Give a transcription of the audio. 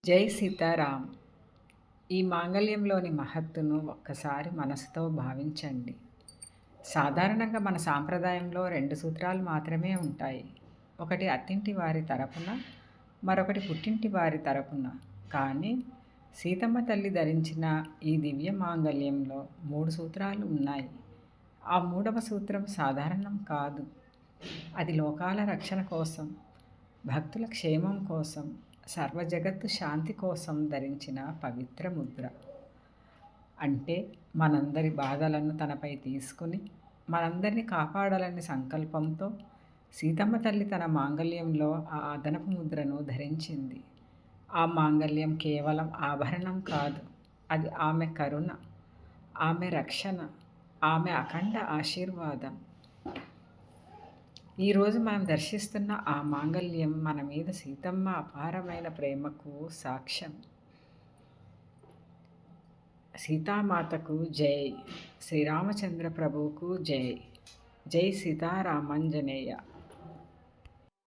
జై సీతారాం. ఈ మాంగళ్యంలోని మహత్తును ఒక్కసారి మనసుతో భావించండి. సాధారణంగా మన సాంప్రదాయంలో 2 సూత్రాలు మాత్రమే ఉంటాయి. ఒకటి అత్తింటి వారి తరపున, మరొకటి పుట్టింటి వారి తరపున. కానీ సీతమ్మ తల్లి ధరించిన ఈ దివ్య మాంగళ్యంలో 3 సూత్రాలు ఉన్నాయి. ఆ మూడవ సూత్రం సాధారణం కాదు. అది లోకాల రక్షణ కోసం, భక్తుల క్షేమం కోసం, సర్వజగత్తు శాంతి కోసం ధరించిన పవిత్ర ముద్ర. అంటే మనందరి బాధలను తనపై తీసుకుని మనందరినీ కాపాడాలనే సంకల్పంతో సీతమ్మ తల్లి తన మాంగళ్యంలో ఆ అదనపు ముద్రను ధరించింది. ఆ మాంగళ్యం కేవలం ఆభరణం కాదు, అది ఆమె కరుణ, ఆమె రక్షణ, ఆమె అఖండ ఆశీర్వాదం. ఈరోజు మనం దర్శిస్తున్న ఆ మాంగళ్యం మన మీద సీతమ్మ అపారమైన ప్రేమకు సాక్ష్యం. సీతామాతకు జై, శ్రీరామచంద్ర ప్రభువుకు జై. జై సీతారామంజనేయ.